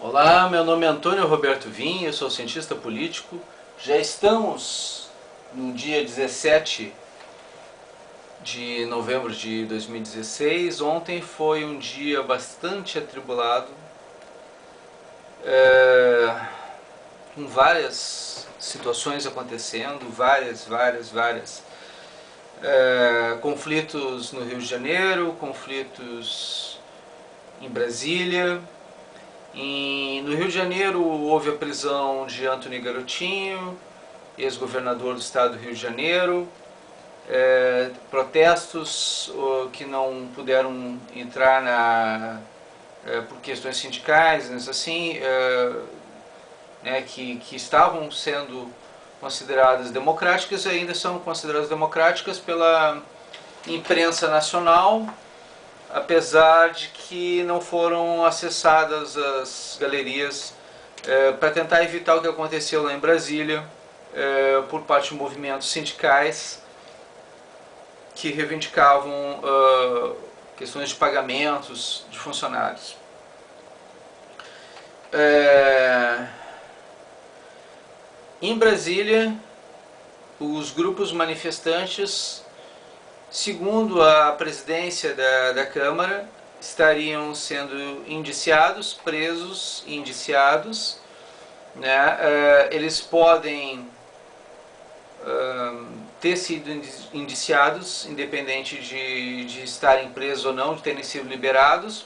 Olá, meu nome é Antônio Roberto Vim, eu sou cientista político. Já estamos no dia 17 de novembro de 2016. Ontem foi um dia bastante atribulado, com várias situações acontecendo, várias conflitos no Rio de Janeiro, conflitos em Brasília. No Rio de Janeiro houve a prisão de Antony Garotinho, ex-governador do estado do Rio de Janeiro. Protestos que não puderam entrar por questões sindicais, assim, que estavam sendo consideradas democráticas e ainda são consideradas democráticas pela imprensa nacional, apesar de que não foram acessadas as galerias para tentar evitar o que aconteceu lá em Brasília por parte de movimentos sindicais que reivindicavam questões de pagamentos de funcionários. Em Brasília, os grupos manifestantes, segundo a presidência da Câmara, estariam sendo indiciados, presos e indiciados. Eles podem ter sido indiciados, independente de estarem presos ou não, de terem sido liberados.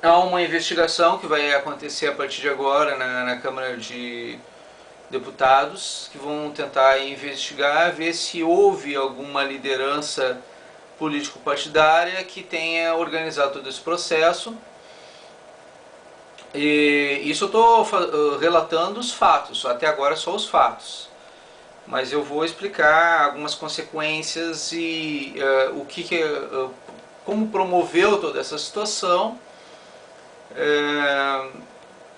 Há uma investigação que vai acontecer a partir de agora na Câmara de Deputados, que vão tentar investigar, ver se houve alguma liderança político-partidária que tenha organizado todo esse processo. E isso eu estou relatando os fatos, até agora só os fatos. Mas eu vou explicar algumas consequências e como promoveu toda essa situação,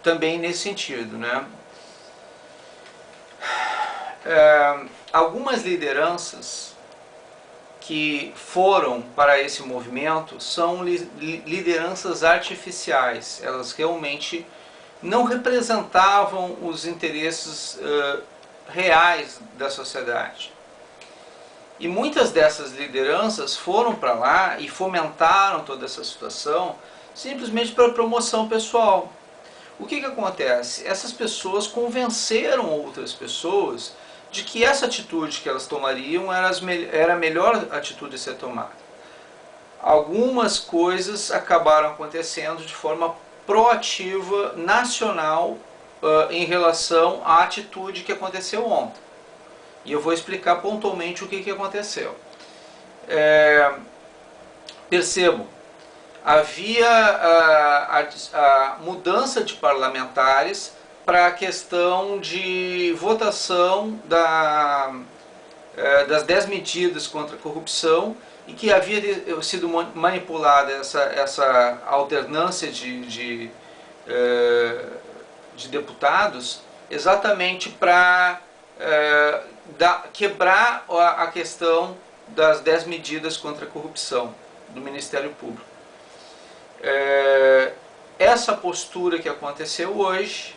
também nesse sentido, algumas lideranças que foram para esse movimento são lideranças artificiais. Elas realmente não representavam os interesses reais da sociedade. E muitas dessas lideranças foram para lá e fomentaram toda essa situação simplesmente para promoção pessoal. O que acontece? Essas pessoas convenceram outras pessoas de que essa atitude que elas tomariam era a melhor atitude a ser tomada. Algumas coisas acabaram acontecendo de forma proativa, nacional, em relação à atitude que aconteceu ontem. E eu vou explicar pontualmente o que aconteceu. Percebam, havia a mudança de parlamentares para a questão de votação das 10 medidas contra a corrupção, e que havia sido manipulada essa alternância de deputados exatamente para quebrar a questão das 10 medidas contra a corrupção do Ministério Público. Essa postura que aconteceu hoje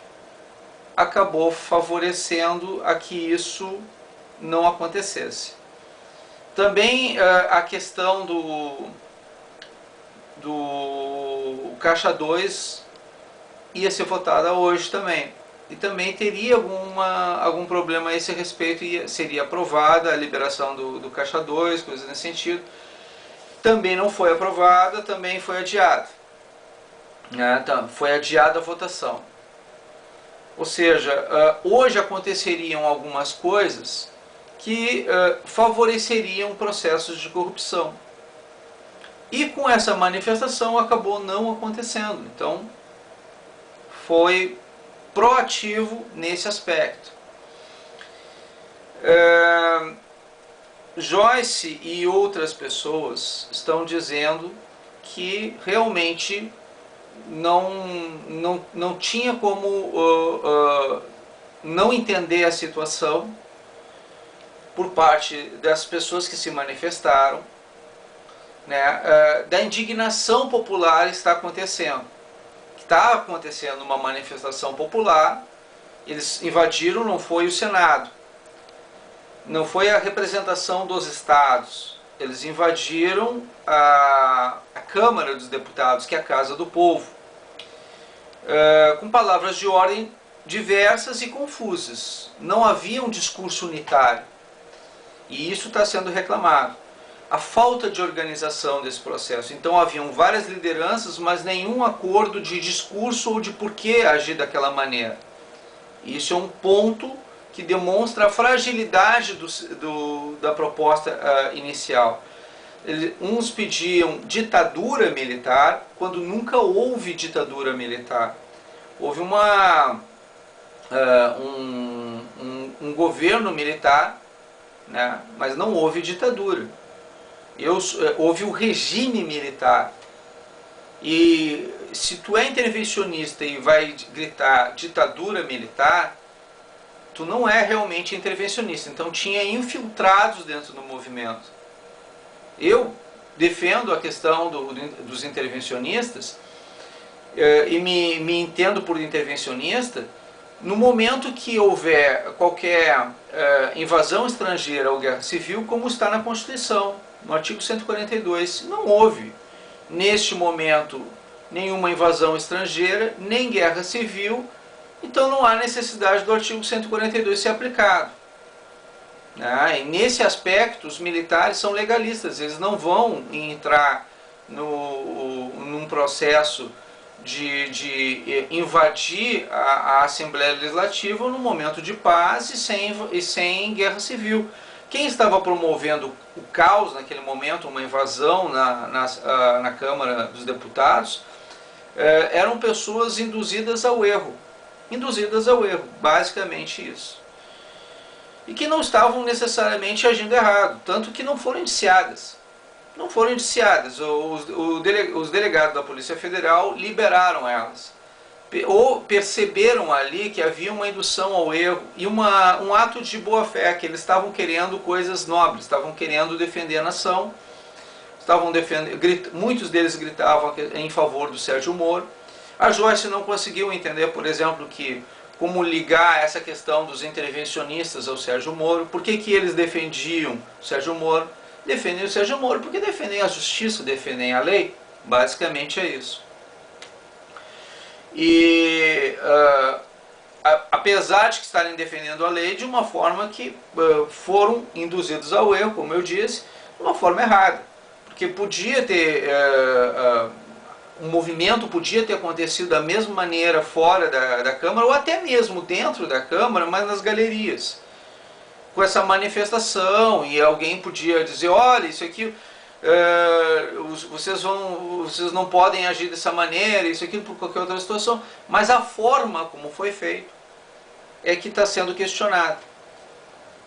acabou favorecendo a que isso não acontecesse. Também a questão do Caixa 2 ia ser votada hoje também. E também teria algum problema a esse respeito, e seria aprovada a liberação do Caixa 2, coisas nesse sentido. Também não foi aprovada, também foi adiada. Foi adiada a votação. Ou seja, hoje aconteceriam algumas coisas que favoreceriam processos de corrupção. E com essa manifestação acabou não acontecendo. Então, foi proativo nesse aspecto. Joyce e outras pessoas estão dizendo que realmente não tinha como não entender a situação por parte das pessoas que se manifestaram, né, da indignação popular está acontecendo. Está acontecendo uma manifestação popular, eles invadiram, não foi o Senado, não foi a representação dos estados, eles invadiram a Câmara dos Deputados, que é a Casa do Povo, com palavras de ordem diversas e confusas. Não havia um discurso unitário, e isso está sendo reclamado. A falta de organização desse processo. Então haviam várias lideranças, mas nenhum acordo de discurso ou de por que agir daquela maneira. Isso é um ponto que demonstra a fragilidade da proposta inicial. Uns pediam ditadura militar, quando nunca houve ditadura militar. Houve um governo militar, né, mas não houve ditadura. Houve um regime militar. E se tu é intervencionista e vai gritar ditadura militar, tu não é realmente intervencionista. Então tinha infiltrados dentro do movimento. Eu defendo a questão dos intervencionistas e me entendo por intervencionista no momento que houver qualquer invasão estrangeira ou guerra civil, como está na Constituição. No artigo 142, não houve, neste momento, nenhuma invasão estrangeira, nem guerra civil, então não há necessidade do artigo 142 ser aplicado. E nesse aspecto, os militares são legalistas, eles não vão entrar num processo de invadir a Assembleia Legislativa no momento de paz e sem guerra civil. Quem estava promovendo o caos naquele momento, uma invasão na Câmara dos Deputados, eram pessoas induzidas ao erro. Induzidas ao erro, basicamente isso. E que não estavam necessariamente agindo errado, tanto que não foram indiciadas. Não foram indiciadas. Os delegados da Polícia Federal liberaram elas. Ou perceberam ali que havia uma indução ao erro e um ato de boa-fé, que eles estavam querendo coisas nobres, estavam querendo defender a nação, muitos deles gritavam em favor do Sérgio Moro. A Joyce não conseguiu entender, por exemplo, como ligar essa questão dos intervencionistas ao Sérgio Moro. Por que eles defendiam o Sérgio Moro? Defendem o Sérgio Moro porque defendem a justiça, defendem a lei. Basicamente é isso. E apesar de que estarem defendendo a lei de uma forma que foram induzidos ao erro, como eu disse, de uma forma errada. Porque podia ter, um movimento podia ter acontecido da mesma maneira fora da Câmara, ou até mesmo dentro da Câmara, mas nas galerias. Com essa manifestação, e alguém podia dizer, olha, isso aqui... vocês não podem agir dessa maneira, isso aqui por qualquer outra situação, mas a forma como foi feito é que está sendo questionado.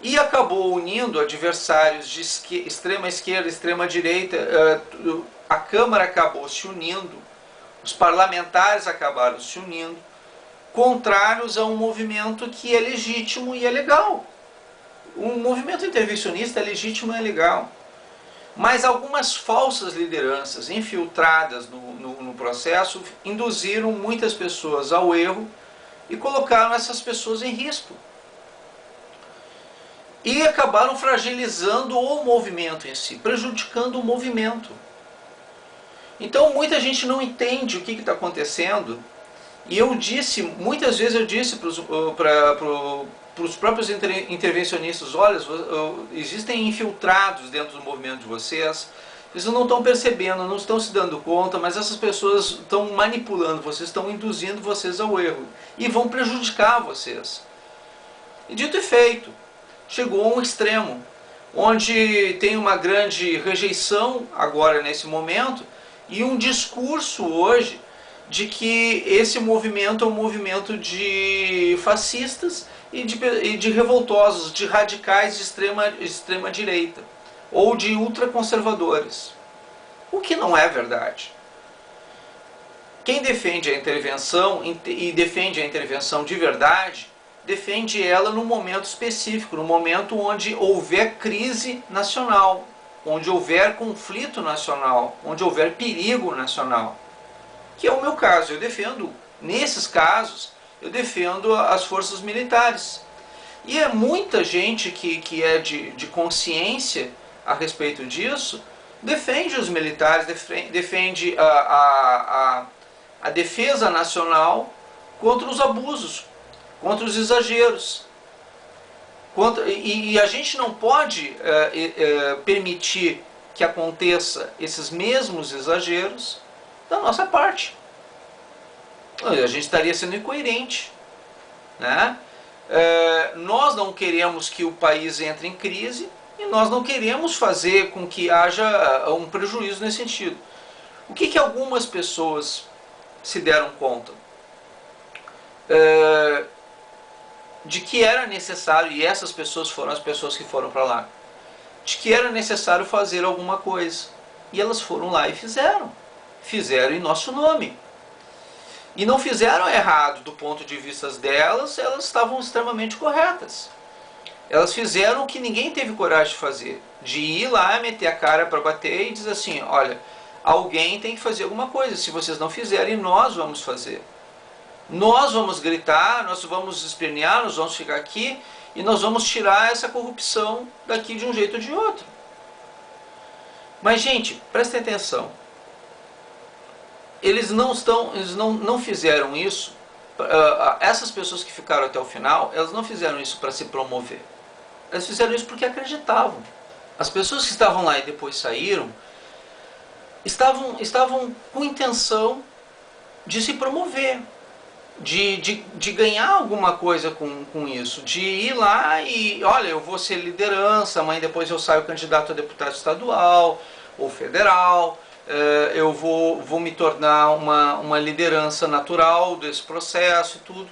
E acabou unindo adversários de extrema esquerda, extrema direita, a Câmara acabou se unindo, os parlamentares acabaram se unindo, contrários a um movimento que é legítimo e é legal. Um movimento intervencionista é legítimo e é legal. Mas algumas falsas lideranças infiltradas no processo induziram muitas pessoas ao erro e colocaram essas pessoas em risco. E acabaram fragilizando o movimento em si, prejudicando o movimento. Então muita gente não entende o que está acontecendo. E muitas vezes eu disse para os próprios intervencionistas, olha, existem infiltrados dentro do movimento de vocês, vocês não estão percebendo, não estão se dando conta, mas essas pessoas estão manipulando vocês, estão induzindo vocês ao erro e vão prejudicar vocês. E dito e feito, chegou a um extremo, onde tem uma grande rejeição agora nesse momento e um discurso hoje de que esse movimento é um movimento de fascistas e de revoltosos, de radicais de extrema direita ou de ultraconservadores. O que não é verdade. Quem defende a intervenção e defende a intervenção de verdade, defende ela num momento específico, no momento onde houver crise nacional. onde houver conflito nacional, onde houver perigo nacional, que é o meu caso. Eu defendo, nesses casos, eu defendo as forças militares. E é muita gente que é de consciência a respeito disso, defende os militares, defende a defesa nacional contra os abusos, contra os exageros. E a gente não pode permitir que aconteça esses mesmos exageros da nossa parte. A gente estaria sendo incoerente, né? Nós não queremos que o país entre em crise e nós não queremos fazer com que haja um prejuízo nesse sentido. O que algumas pessoas se deram conta? De que era necessário, e essas pessoas foram as pessoas que foram para lá, de que era necessário fazer alguma coisa. E elas foram lá e fizeram. Fizeram em nosso nome. E não fizeram errado do ponto de vista delas, elas estavam extremamente corretas. Elas fizeram o que ninguém teve coragem de fazer, de ir lá, meter a cara para bater e dizer assim, olha, alguém tem que fazer alguma coisa, se vocês não fizerem, nós vamos fazer. Nós vamos gritar, nós vamos espernear, nós vamos ficar aqui e nós vamos tirar essa corrupção daqui de um jeito ou de outro. Mas, gente, prestem atenção. Eles não fizeram isso, essas pessoas que ficaram até o final, elas não fizeram isso para se promover. Elas fizeram isso porque acreditavam. As pessoas que estavam lá e depois saíram, estavam com intenção de se promover, de ganhar alguma coisa com isso, de ir lá e, olha, eu vou ser liderança, mas depois eu saio candidato a deputado estadual ou federal, eu vou me tornar uma liderança natural desse processo e tudo.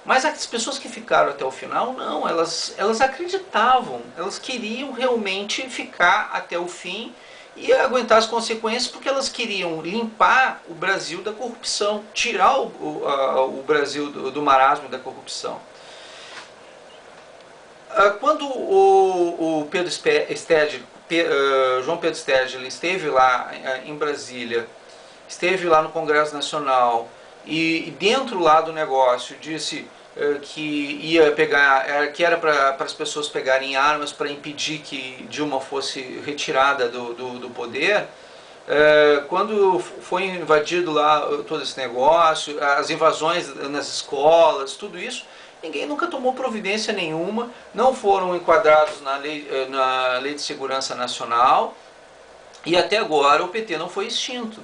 Mas as pessoas que ficaram até o final, não, elas acreditavam, elas queriam realmente ficar até o fim e aguentar as consequências, porque elas queriam limpar o Brasil da corrupção, tirar o Brasil do marasmo da corrupção. Quando o João Pedro Stedley esteve lá em Brasília, esteve lá no Congresso Nacional e dentro lá do negócio disse que ia pegar, que era para as pessoas pegarem armas para impedir que Dilma fosse retirada do poder, quando foi invadido lá todo esse negócio, as invasões nas escolas, tudo isso, ninguém nunca tomou providência nenhuma, não foram enquadrados na lei de segurança nacional e até agora o PT não foi extinto.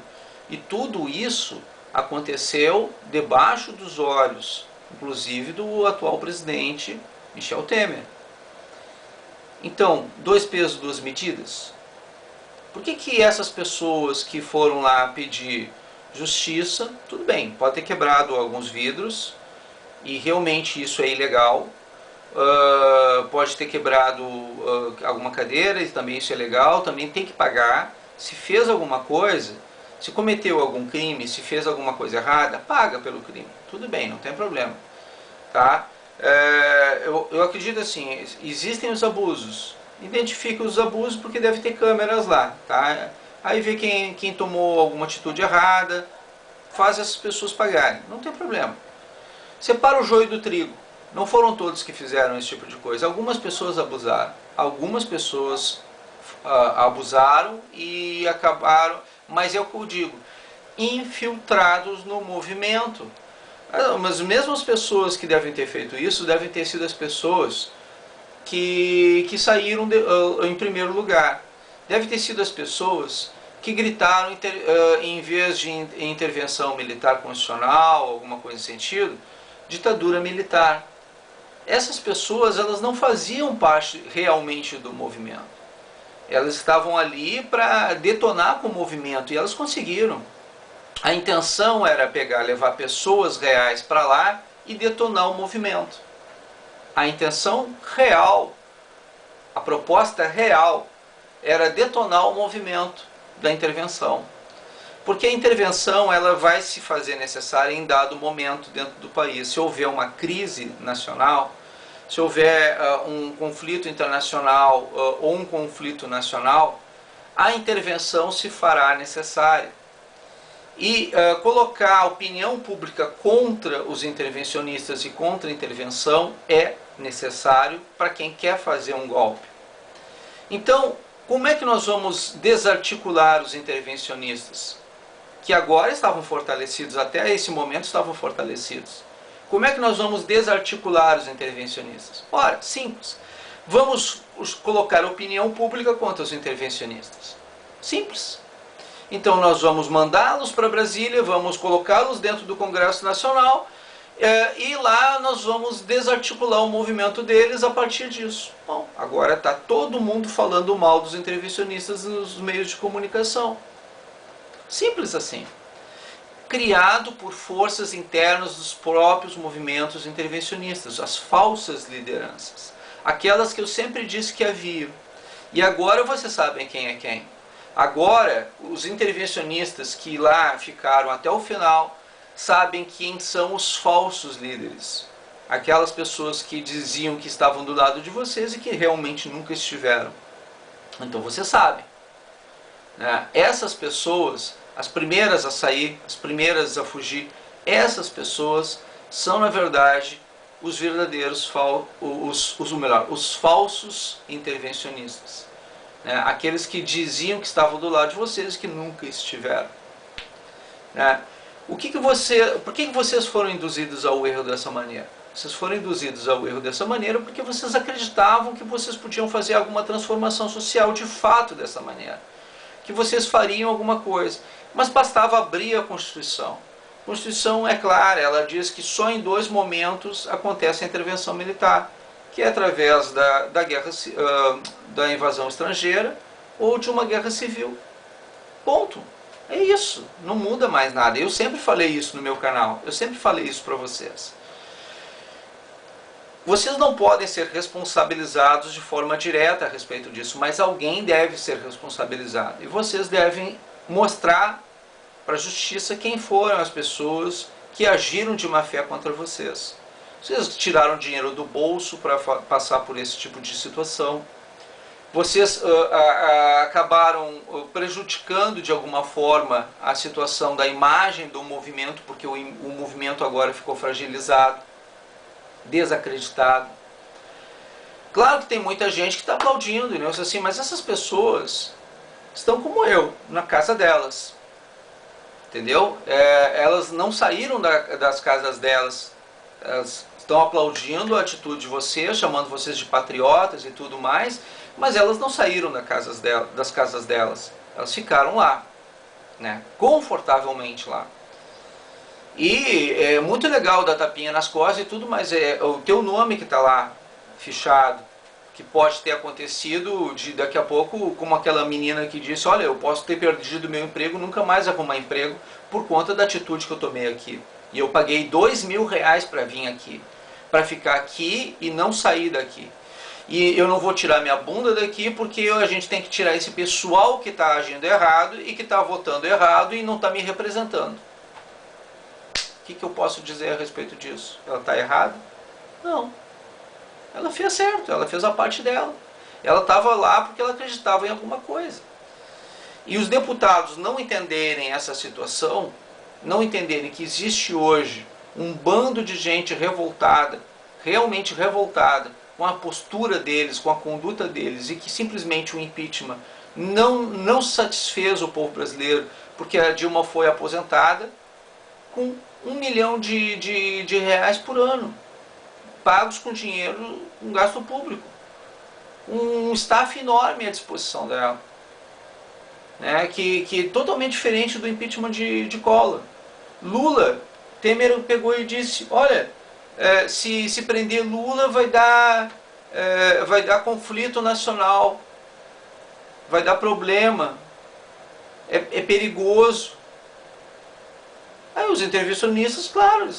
E tudo isso aconteceu debaixo dos olhos, inclusive do atual presidente Michel Temer. Então, dois pesos, duas medidas. Por que essas pessoas que foram lá pedir justiça, tudo bem, pode ter quebrado alguns vidros, e realmente isso é ilegal, pode ter quebrado alguma cadeira, e também isso é legal, também tem que pagar. Se fez alguma coisa, se cometeu algum crime, se fez alguma coisa errada, paga pelo crime, tudo bem, não tem problema, tá? Eu acredito assim, existem os abusos, identifica os abusos porque deve ter câmeras lá, tá? Aí vê quem tomou alguma atitude errada, faz essas pessoas pagarem, não tem problema. Separa o joio do trigo. Não foram todos que fizeram esse tipo de coisa. Algumas pessoas abusaram. Algumas pessoas abusaram e acabaram, mas é o que eu digo, infiltrados no movimento. Mas mesmo as pessoas que devem ter feito isso, devem ter sido as pessoas que saíram em primeiro lugar. Devem ter sido as pessoas que gritaram em vez de intervenção militar constitucional, alguma coisa nesse sentido, ditadura militar. Essas pessoas, elas não faziam parte realmente do movimento. Elas estavam ali para detonar com o movimento e elas conseguiram. A intenção era levar pessoas reais para lá e detonar o movimento. A intenção real, a proposta real, era detonar o movimento da intervenção. Porque a intervenção ela vai se fazer necessária em dado momento dentro do país. Se houver uma crise nacional, se houver um conflito internacional ou um conflito nacional, a intervenção se fará necessária. E colocar a opinião pública contra os intervencionistas e contra a intervenção é necessário para quem quer fazer um golpe. Então, como é que nós vamos desarticular os intervencionistas? Que agora estavam fortalecidos, até esse momento estavam fortalecidos. Como é que nós vamos desarticular os intervencionistas? Ora, simples. Vamos colocar a opinião pública contra os intervencionistas. Simples. Então nós vamos mandá-los para Brasília, vamos colocá-los dentro do Congresso Nacional e lá nós vamos desarticular o movimento deles a partir disso. Bom, agora está todo mundo falando mal dos intervencionistas nos meios de comunicação. Simples assim. Criado por forças internas dos próprios movimentos intervencionistas, as falsas lideranças. Aquelas que eu sempre disse que havia. E agora vocês sabem quem é quem. Agora, os intervencionistas que lá ficaram até o final sabem quem são os falsos líderes. Aquelas pessoas que diziam que estavam do lado de vocês e que realmente nunca estiveram. Então vocês sabem. Essas pessoas, as primeiras a sair, as primeiras a fugir, essas pessoas são, na verdade, os verdadeiros, os falsos intervencionistas. Aqueles que diziam que estavam do lado de vocês e que nunca estiveram. Por que vocês foram induzidos ao erro dessa maneira? Vocês foram induzidos ao erro dessa maneira porque vocês acreditavam que vocês podiam fazer alguma transformação social de fato dessa maneira. Que vocês fariam alguma coisa. Mas bastava abrir a Constituição. A Constituição é clara, ela diz que só em 2 momentos acontece a intervenção militar, que é através da invasão estrangeira ou de uma guerra civil. Ponto. É isso. Não muda mais nada. Eu sempre falei isso no meu canal. Eu sempre falei isso para vocês. Vocês não podem ser responsabilizados de forma direta a respeito disso, mas alguém deve ser responsabilizado. E vocês devem mostrar para a justiça quem foram as pessoas que agiram de má fé contra vocês. Vocês tiraram dinheiro do bolso para passar por esse tipo de situação. Vocês acabaram prejudicando de alguma forma a situação da imagem do movimento, porque o movimento agora ficou fragilizado, desacreditado. Claro que tem muita gente que está aplaudindo, né? Assim, mas essas pessoas estão como eu, na casa delas. Entendeu? Elas não saíram das casas delas. Elas estão aplaudindo a atitude de vocês, chamando vocês de patriotas e tudo mais, mas elas não saíram das casas delas. Elas ficaram lá, né? Confortavelmente lá. E é muito legal dar tapinha nas costas e tudo, mas é o teu nome que está lá, fichado, que pode ter acontecido de daqui a pouco, como aquela menina que disse, olha, eu posso ter perdido meu emprego, nunca mais arrumar emprego por conta da atitude que eu tomei aqui. E eu paguei R$2.000 para vir aqui, para ficar aqui e não sair daqui. E eu não vou tirar minha bunda daqui porque a gente tem que tirar esse pessoal que está agindo errado e que está votando errado e não está me representando. O que eu posso dizer a respeito disso? Ela está errada? Não. Ela fez certo, ela fez a parte dela. Ela estava lá porque ela acreditava em alguma coisa. E os deputados não entenderem essa situação, não entenderem que existe hoje um bando de gente revoltada, realmente revoltada, com a postura deles, com a conduta deles, e que simplesmente o impeachment não satisfez o povo brasileiro, porque a Dilma foi aposentada com R$1 milhão de reais por ano, pagos com dinheiro, com gasto público. Um staff enorme à disposição dela. Né, que é totalmente diferente do impeachment de Collor. Lula, Temer pegou e disse, olha, se prender Lula vai dar conflito nacional, vai dar problema, é perigoso. Aí os intervencionistas, claro,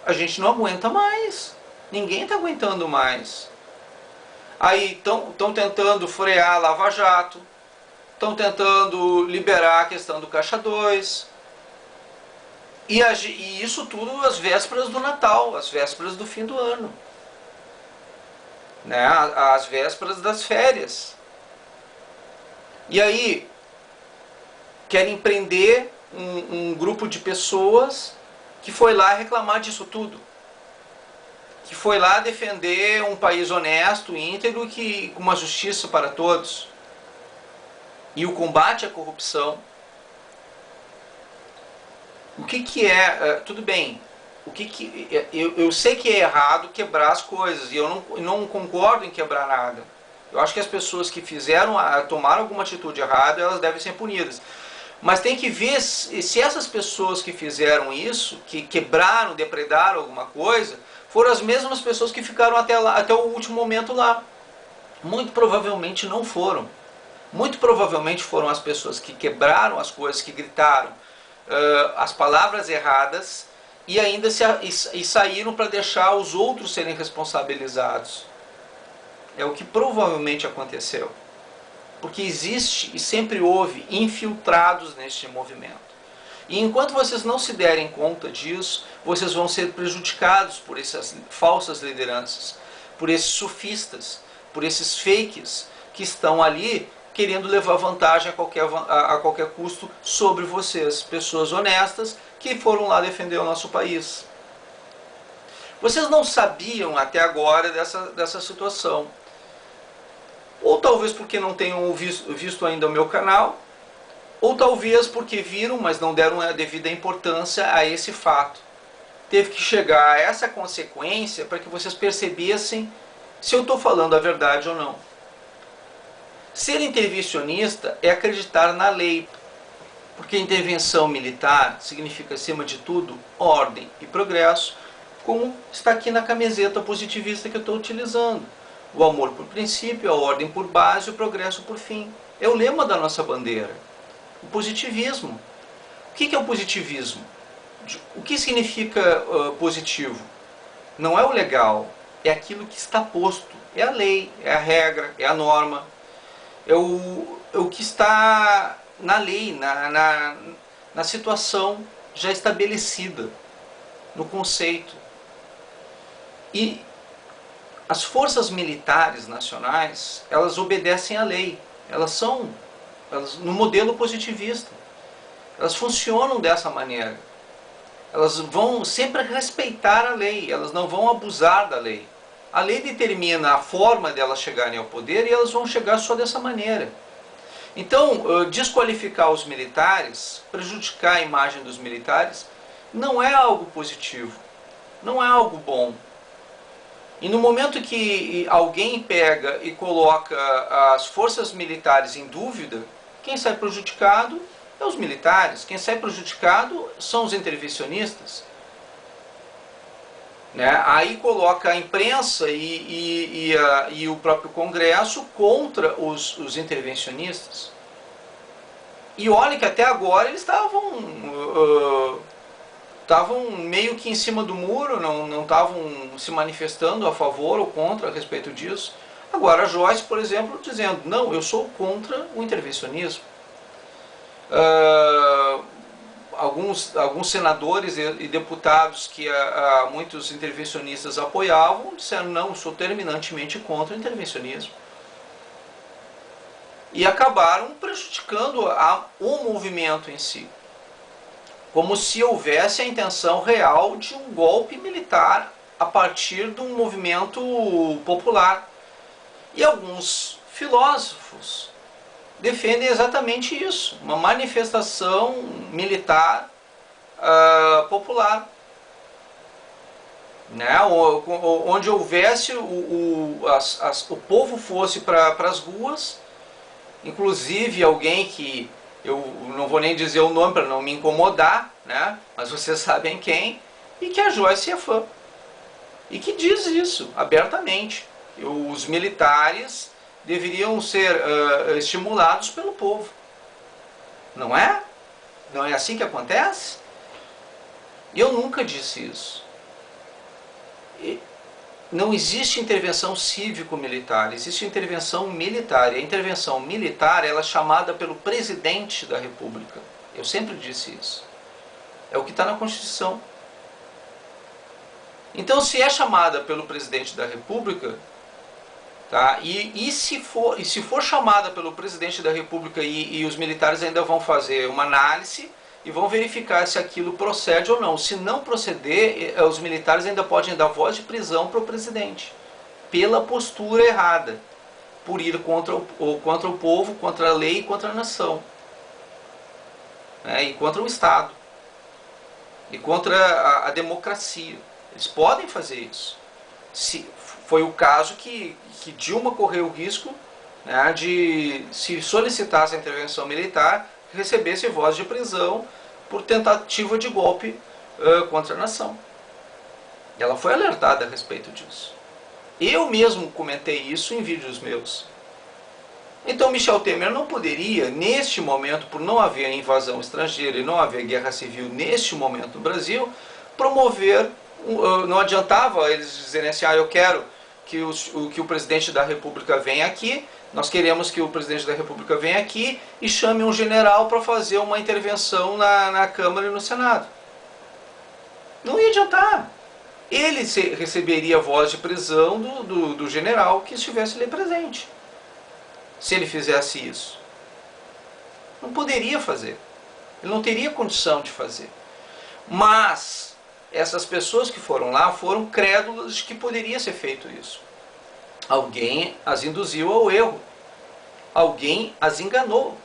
a gente não aguenta mais, ninguém está aguentando mais. Aí estão tentando frear a Lava Jato, estão tentando liberar a questão do Caixa 2. E isso tudo às vésperas do Natal, às vésperas do fim do ano. Né? Às vésperas das férias. E aí querem prender um grupo de pessoas que foi lá reclamar disso tudo, que foi lá defender um país honesto, íntegro, que com uma justiça para todos e o combate à corrupção. O que é, tudo bem, eu sei que é errado quebrar as coisas, e eu não concordo em quebrar nada. Eu acho que as pessoas que tomaram alguma atitude errada, elas devem ser punidas. Mas tem que ver se essas pessoas que fizeram isso, que quebraram, depredaram alguma coisa, foram as mesmas pessoas que ficaram até o último momento lá. Muito provavelmente não foram. Muito provavelmente foram as pessoas que quebraram as coisas, que gritaram as palavras erradas e ainda saíram para deixar os outros serem responsabilizados. É o que provavelmente aconteceu. Porque existe e sempre houve infiltrados neste movimento. E enquanto vocês não se derem conta disso, vocês vão ser prejudicados por essas falsas lideranças, por esses sofistas, por esses fakes que estão ali querendo levar vantagem a qualquer custo sobre vocês, pessoas honestas que foram lá defender o nosso país. Vocês não sabiam até agora dessa situação. Ou talvez porque não tenham visto ainda o meu canal, ou talvez porque viram, mas não deram a devida importância a esse fato. Teve que chegar a essa consequência para que vocês percebessem se eu estou falando a verdade ou não. Ser intervencionista é acreditar na lei, porque intervenção militar significa, acima de tudo, ordem e progresso, como está aqui na camiseta positivista que eu estou utilizando. O amor por princípio, a ordem por base e o progresso por fim. É o lema da nossa bandeira. O positivismo. O que é o positivismo? O que significa positivo? Não é o legal, é aquilo que está posto. É a lei, é a regra, é a norma. É o que está na lei, na situação já estabelecida, no conceito. E as forças militares nacionais, elas obedecem à lei. Elas no modelo positivista. Elas funcionam dessa maneira. Elas vão sempre respeitar a lei, elas não vão abusar da lei. A lei determina a forma delas chegarem ao poder e elas vão chegar só dessa maneira. Então, desqualificar os militares, prejudicar a imagem dos militares, não é algo positivo, não é algo bom. E no momento que alguém pega e coloca as forças militares em dúvida, quem sai prejudicado é os militares, quem sai prejudicado são os intervencionistas. Né? Aí coloca a imprensa e o próprio Congresso contra os intervencionistas. E olha que até agora eles estavam meio que em cima do muro, não estavam se manifestando a favor ou contra a respeito disso. Agora a Joyce, por exemplo, dizendo, não, eu sou contra o intervencionismo. Alguns senadores e deputados que muitos intervencionistas apoiavam, disseram, não, eu sou terminantemente contra o intervencionismo. E acabaram prejudicando o movimento em si. Como se houvesse a intenção real de um golpe militar a partir de um movimento popular. E alguns filósofos defendem exatamente isso, uma manifestação militar popular, né? Onde houvesse o povo fosse para as ruas, inclusive alguém que eu não vou nem dizer o nome para não me incomodar, né? Mas vocês sabem quem, e que a Joyce é fã, e que diz isso abertamente. Os militares deveriam ser estimulados pelo povo. Não é? Não é assim que acontece? Eu nunca disse isso. Não existe intervenção cívico-militar, existe intervenção militar. E a intervenção militar ela é chamada pelo presidente da República. Eu sempre disse isso. É o que está na Constituição. Então, se é chamada pelo presidente da República, Tá? E se for chamada pelo presidente da República e os militares ainda vão fazer uma análise e vão verificar se aquilo procede ou não. Se não proceder, os militares ainda podem dar voz de prisão para o presidente, pela postura errada, por ir contra o povo, contra a lei e contra a nação, né? E contra o Estado, e contra a democracia. Eles podem fazer isso. Foi o caso que Dilma correu o risco, né, de, se solicitasse a intervenção militar, recebesse voz de prisão por tentativa de golpe contra a nação. Ela foi alertada a respeito disso. Eu mesmo comentei isso em vídeos meus. Então Michel Temer não poderia, neste momento, por não haver invasão estrangeira e não haver guerra civil neste momento no Brasil, promover, não adiantava eles dizerem assim, eu quero que o presidente da República venha aqui, nós queremos que o presidente da República venha aqui e chame um general para fazer uma intervenção na Câmara e no Senado. Não ia adiantar. Ele receberia voz de prisão do general que estivesse ali presente, se ele fizesse isso. Não poderia fazer. Ele não teria condição de fazer. Mas essas pessoas que foram lá foram crédulas de que poderia ser feito isso. Alguém as induziu ao erro. Alguém as enganou.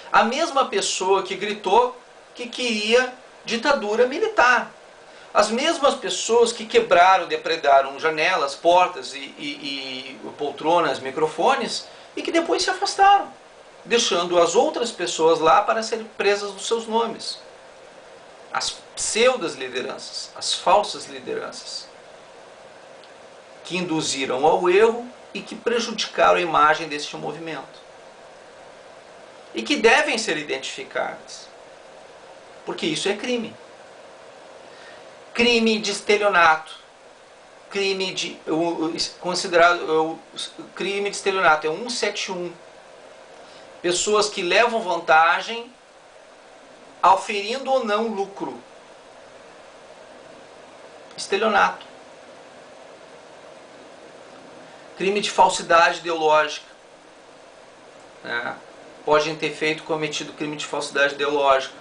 A mesma pessoa que gritou que queria ditadura militar. As mesmas pessoas que quebraram, depredaram janelas, portas e poltronas, microfones, e que depois se afastaram, deixando as outras pessoas lá para serem presas dos seus nomes. As pseudas lideranças, as falsas lideranças, que induziram ao erro e que prejudicaram a imagem deste movimento. E que devem ser identificadas, porque isso é crime. Crime de estelionato, crime de crime de estelionato é 171. Pessoas que levam vantagem, auferindo ou não lucro. Estelionato. Crime de falsidade ideológica, né? Podem ter cometido crime de falsidade ideológica,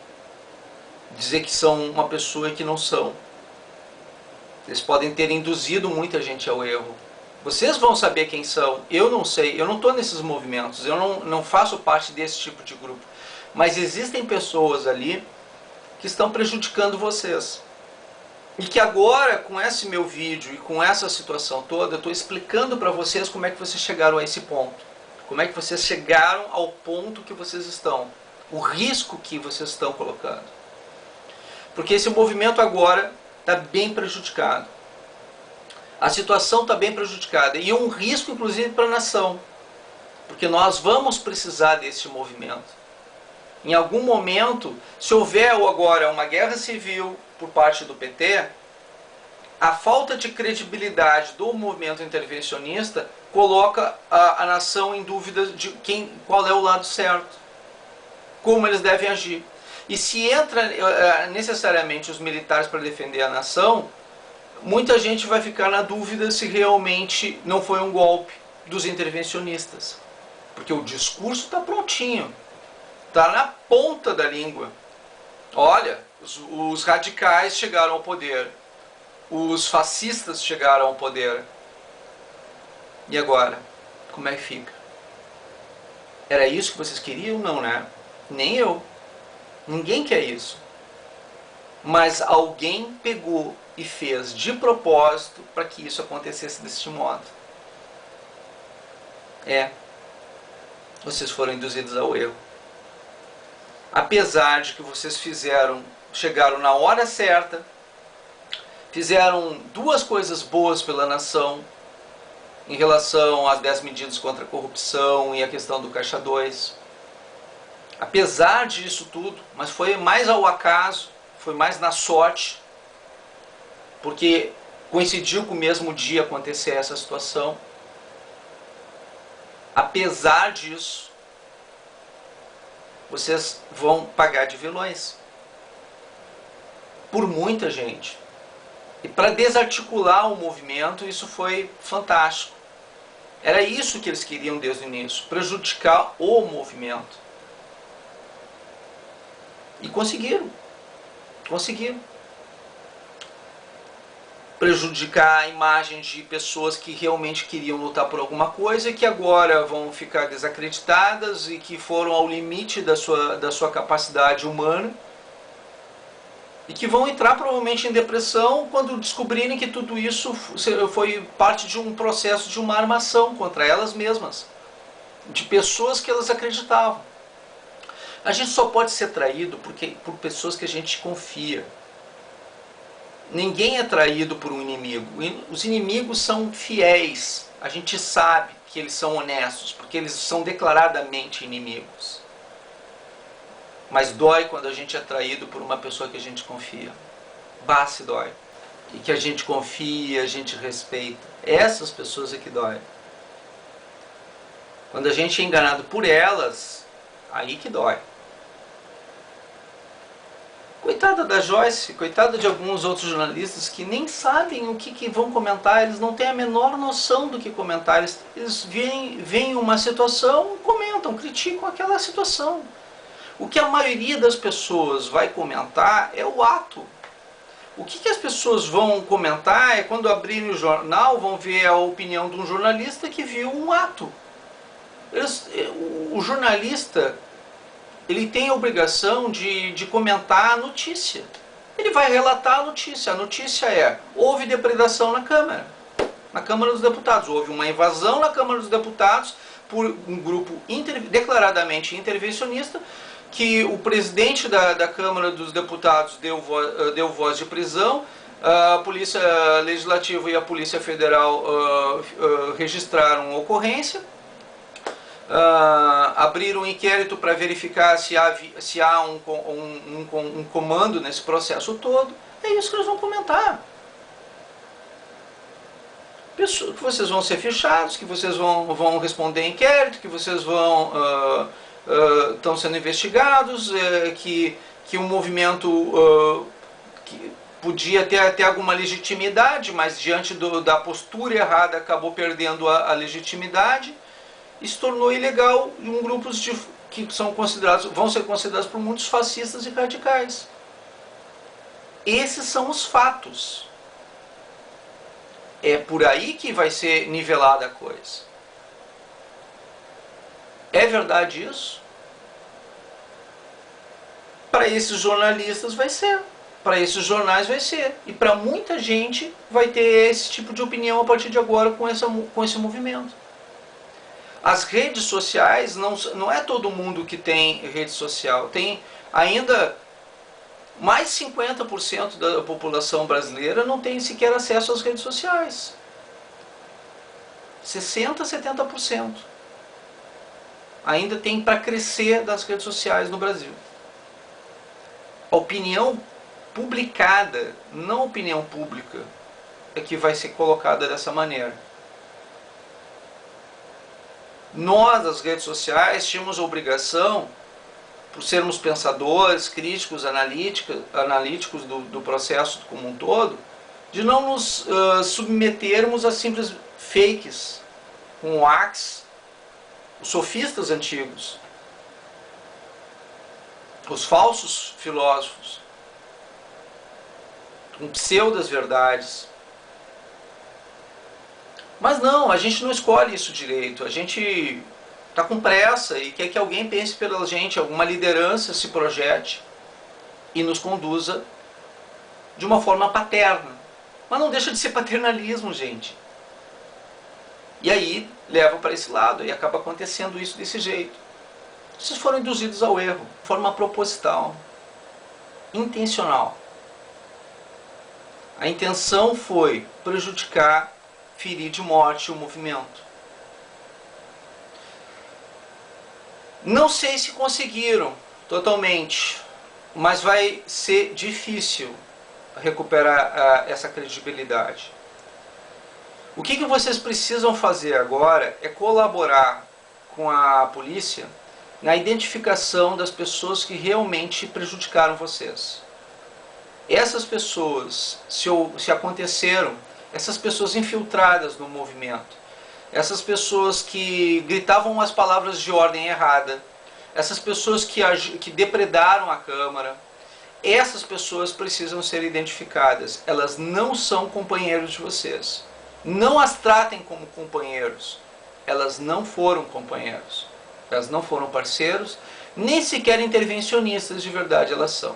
dizer que são uma pessoa que não são. Eles podem ter induzido muita gente ao erro. Vocês vão saber quem são, eu não sei, eu não estou nesses movimentos, eu não faço parte desse tipo de grupo. Mas existem pessoas ali que estão prejudicando vocês. E que agora, com esse meu vídeo e com essa situação toda, eu estou explicando para vocês como é que vocês chegaram a esse ponto. Como é que vocês chegaram ao ponto que vocês estão. O risco que vocês estão colocando. Porque esse movimento agora está bem prejudicado. A situação está bem prejudicada. E é um risco, inclusive, para a nação. Porque nós vamos precisar desse movimento. Em algum momento, se houver agora uma guerra civil por parte do PT, a falta de credibilidade do movimento intervencionista coloca a nação em dúvida de qual é o lado certo, como eles devem agir. E se entra necessariamente os militares para defender a nação, muita gente vai ficar na dúvida se realmente não foi um golpe dos intervencionistas. Porque o discurso está prontinho, está na ponta da língua. Olha, os radicais chegaram ao poder, os fascistas chegaram ao poder. E agora? Como é que fica? Era isso que vocês queriam? Não, né? Nem eu. Ninguém quer isso. Mas alguém pegou e fez de propósito para que isso acontecesse deste modo. Vocês foram induzidos ao erro. Apesar de que vocês chegaram na hora certa, fizeram duas coisas boas pela nação, em relação às 10 medidas contra a corrupção e a questão do Caixa 2. Apesar disso tudo, mas foi mais ao acaso, foi mais na sorte, porque coincidiu com o mesmo dia acontecer essa situação. Apesar disso, vocês vão pagar de vilões. Por muita gente. E para desarticular o movimento, isso foi fantástico. Era isso que eles queriam desde o início, prejudicar o movimento. E conseguiram. Conseguiram. Prejudicar a imagem de pessoas que realmente queriam lutar por alguma coisa e que agora vão ficar desacreditadas e que foram ao limite da sua capacidade humana e que vão entrar provavelmente em depressão quando descobrirem que tudo isso foi parte de um processo de uma armação contra elas mesmas, de pessoas que elas acreditavam. A gente só pode ser traído por pessoas que a gente confia. Ninguém é traído por um inimigo. Os inimigos são fiéis. A gente sabe que eles são honestos, porque eles são declaradamente inimigos. Mas dói quando a gente é traído por uma pessoa que a gente confia. Se dói. E que a gente confia, a gente respeita. Essas pessoas é que dói. Quando a gente é enganado por elas, aí que dói. Coitada da Joyce, coitada de alguns outros jornalistas que nem sabem o que vão comentar, eles não têm a menor noção do que comentar, eles veem uma situação, comentam, criticam aquela situação. O que a maioria das pessoas vai comentar é o ato. O que as pessoas vão comentar é quando abrirem o jornal, vão ver a opinião de um jornalista que viu um ato. O jornalista, ele tem a obrigação de comentar a notícia. Ele vai relatar a notícia. A notícia é: houve depredação na Câmara dos Deputados. Houve uma invasão na Câmara dos Deputados por um grupo declaradamente intervencionista, que o presidente da Câmara dos Deputados deu voz de prisão, a Polícia Legislativa e a Polícia Federal registraram a ocorrência, abriram um inquérito para verificar se há um comando nesse processo todo. É isso que eles vão comentar. Que vocês vão ser fichados, que vocês vão responder inquérito, que vocês estão sendo investigados, que o movimento que podia ter até alguma legitimidade, mas diante da postura errada acabou perdendo a legitimidade e se tornou ilegal em grupos que vão ser considerados por muitos fascistas e radicais. Esses são os fatos. É por aí que vai ser nivelada a coisa. É verdade isso? Para esses jornalistas vai ser. Para esses jornais vai ser. E para muita gente vai ter esse tipo de opinião a partir de agora com esse movimento. As redes sociais, não é todo mundo que tem rede social. Tem ainda mais 50% da população brasileira não tem sequer acesso às redes sociais. 60%, 70%. Ainda tem para crescer das redes sociais no Brasil. A opinião publicada, não a opinião pública, é que vai ser colocada dessa maneira. Nós, das redes sociais, tínhamos a obrigação, por sermos pensadores, críticos, analíticos do processo como um todo, de não nos submetermos a simples fakes, com hacks, os sofistas antigos, os falsos filósofos, com pseudas verdades. Mas não, a gente não escolhe isso direito, a gente está com pressa e quer que alguém pense pela gente, alguma liderança se projete e nos conduza de uma forma paterna. Mas não deixa de ser paternalismo, gente. E aí leva para esse lado e acaba acontecendo isso desse jeito. Vocês foram induzidos ao erro, de forma proposital, intencional. A intenção foi prejudicar, ferir de morte o movimento. Não sei se conseguiram totalmente, mas vai ser difícil recuperar essa credibilidade. O que vocês precisam fazer agora é colaborar com a polícia na identificação das pessoas que realmente prejudicaram vocês. Essas pessoas, se aconteceram, essas pessoas infiltradas no movimento, essas pessoas que gritavam as palavras de ordem errada, essas pessoas que depredaram a Câmara, essas pessoas precisam ser identificadas. Elas não são companheiros de vocês. Não as tratem como companheiros. Elas não foram companheiros. Elas não foram parceiros, nem sequer intervencionistas de verdade elas são.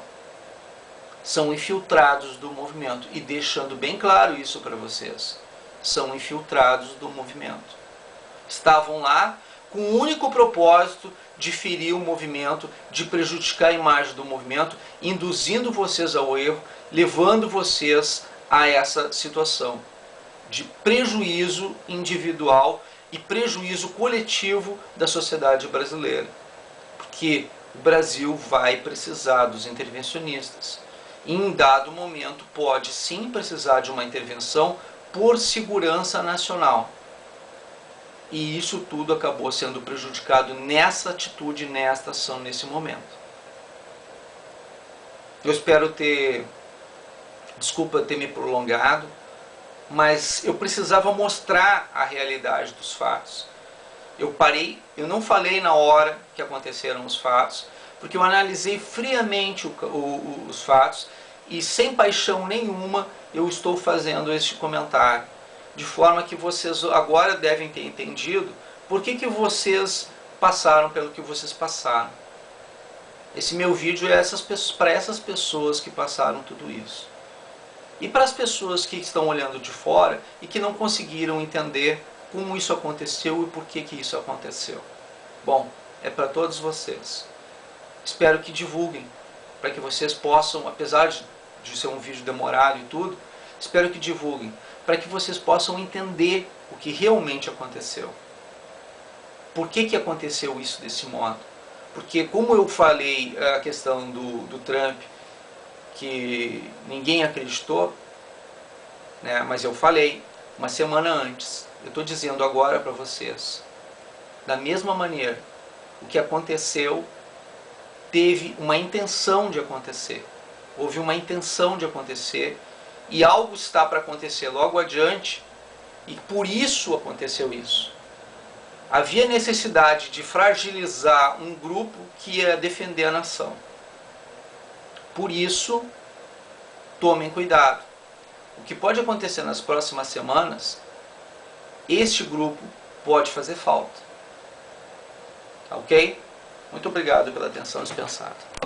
São infiltrados do movimento. E deixando bem claro isso para vocês. São infiltrados do movimento. Estavam lá com o único propósito de ferir o movimento, de prejudicar a imagem do movimento, induzindo vocês ao erro, levando vocês a essa situação de prejuízo individual e prejuízo coletivo da sociedade brasileira. Porque o Brasil vai precisar dos intervencionistas. E em dado momento pode sim precisar de uma intervenção por segurança nacional. E isso tudo acabou sendo prejudicado nessa atitude, nesta ação, nesse momento. Eu espero ter, desculpa ter me prolongado, mas eu precisava mostrar a realidade dos fatos. Eu parei, eu não falei na hora que aconteceram os fatos, porque eu analisei friamente os fatos e sem paixão nenhuma eu estou fazendo este comentário. De forma que vocês agora devem ter entendido por que vocês passaram pelo que vocês passaram. Esse meu vídeo é para essas pessoas que passaram tudo isso. E para as pessoas que estão olhando de fora e que não conseguiram entender como isso aconteceu e por que isso aconteceu. Bom, é para todos vocês. Espero que divulguem, para que vocês possam, apesar de ser um vídeo demorado e tudo, espero que divulguem, para que vocês possam entender o que realmente aconteceu. Por que aconteceu isso desse modo? Porque, como eu falei a questão do Trump, que ninguém acreditou, né, mas eu falei uma semana antes, eu estou dizendo agora para vocês, da mesma maneira, o que aconteceu teve uma intenção de acontecer. Houve uma intenção de acontecer, e algo está para acontecer logo adiante, e por isso aconteceu isso. Havia necessidade de fragilizar um grupo que ia defender a nação. Por isso, tomem cuidado. O que pode acontecer nas próximas semanas, este grupo pode fazer falta. Ok? Muito obrigado pela atenção dispensada.